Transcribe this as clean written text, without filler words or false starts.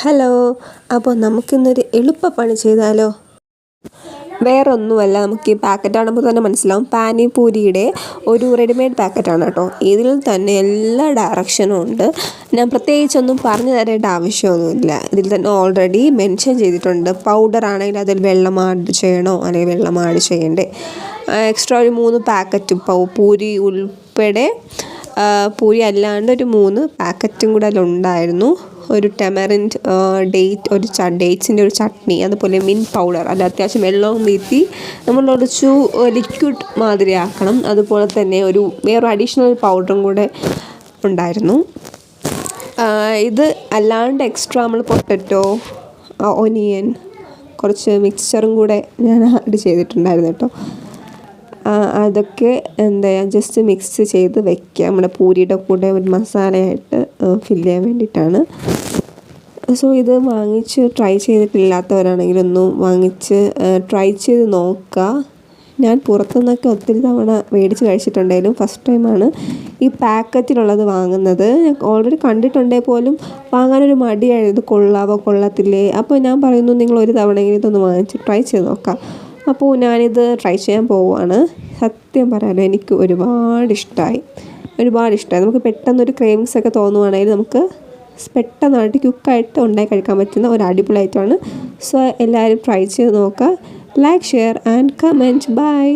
Hello, അപ്പോൾ നമുക്കിന്നൊരു എളുപ്പപ്പണി ചെയ്താലോ? വേറെ ഒന്നുമല്ല, നമുക്ക് ഈ പാക്കറ്റ് കാണുമ്പോൾ തന്നെ മനസ്സിലാവും പാനിപൂരിയുടെ ഒരു റെഡിമെയ്ഡ് പാക്കറ്റാണ് കേട്ടോ. ഇതിൽ തന്നെ എല്ലാ ഡയറക്ഷനും ഉണ്ട്. ഞാൻ പ്രത്യേകിച്ചൊന്നും പറഞ്ഞു തരേണ്ട ആവശ്യമൊന്നുമില്ല. ഇതിൽ തന്നെ ഓൾറെഡി മെൻഷൻ ചെയ്തിട്ടുണ്ട്. പൗഡർ ആണെങ്കിൽ അതിൽ വെള്ളം ആഡ് ചെയ്യണോ അല്ലെങ്കിൽ വെള്ളം ആഡ് ചെയ്യണ്ടേ. എക്സ്ട്രാ ഒരു 3 പാക്കറ്റ് പൂരി ഉൾപ്പെടെ പൂരി അല്ലാണ്ട് ഒരു 3 പാക്കറ്റും കൂടെ അതിലുണ്ടായിരുന്നു. ഒരു ടെമറിൻഡ് ഡേറ്റ്സിൻ്റെ ഒരു ചട്നി, അതുപോലെ മിൻറ്റ് പൗഡർ, അല്ല അത്യാവശ്യം വെള്ളവും വീത്തി നമ്മൾ കുറച്ച് ലിക്വിഡ് മാതിരി ആക്കണം. അതുപോലെ തന്നെ വേറൊരു അഡീഷണൽ പൗഡറും കൂടെ ഉണ്ടായിരുന്നു. ഇത് അല്ലാണ്ട് എക്സ്ട്രാ നമ്മൾ പൊട്ടറ്റോ, ഒനിയൻ, കുറച്ച് മിക്സ്ചറും കൂടെ ഞാൻ ആഡ് ചെയ്തിട്ടുണ്ടായിരുന്നു കേട്ടോ. അതൊക്കെ ജസ്റ്റ് മിക്സ് ചെയ്ത് വെക്കുക. നമ്മുടെ പൂരിയുടെ കൂടെ ഒരു മസാലയായിട്ട് ഫില്ല് ചെയ്യാൻ വേണ്ടിയിട്ടാണ്. സോ ഇത് വാങ്ങിച്ച് ട്രൈ ചെയ്തിട്ടില്ലാത്തവരാണെങ്കിൽ ഒന്ന് വാങ്ങിച്ച് ട്രൈ ചെയ്ത് നോക്കുക. ഞാൻ പുറത്തുനിന്നൊക്കെ ഒത്തിരി തവണ മേടിച്ച് കഴിച്ചിട്ടുണ്ടെങ്കിലും ഫസ്റ്റ് ടൈമാണ് ഈ പാക്കറ്റിലുള്ളത് വാങ്ങുന്നത്. ഓൾറെഡി കണ്ടിട്ടുണ്ടെങ്കിൽ പോലും വാങ്ങാനൊരു മടിയായിരുന്നു. കൊള്ളാവോ കൊള്ളത്തില്ലേ? അപ്പോൾ ഞാൻ പറയുന്നു, നിങ്ങൾ ഒരു തവണയെങ്കിലും ഇതൊന്ന് വാങ്ങിച്ച് ട്രൈ ചെയ്ത് നോക്കാം. അപ്പോൾ ഞാനിത് ട്രൈ ചെയ്യാൻ പോവുകയാണ്. സത്യം പറയാലോ, എനിക്ക് ഒരുപാട് ഇഷ്ടമായി. നമുക്ക് പെട്ടെന്നൊരു ക്രേവിങ്സ് ഒക്കെ തോന്നുവാണെങ്കിൽ നമുക്ക് പെട്ടെന്നായിട്ട് ക്വിക്കായിട്ട് ഉണ്ടാക്കി കഴിക്കാൻ പറ്റുന്ന ഒരു അടിപൊളി ഐറ്റമാണ്. സോ എല്ലാവരും ട്രൈ ചെയ്ത് നോക്കുക. Like, share and comment. By.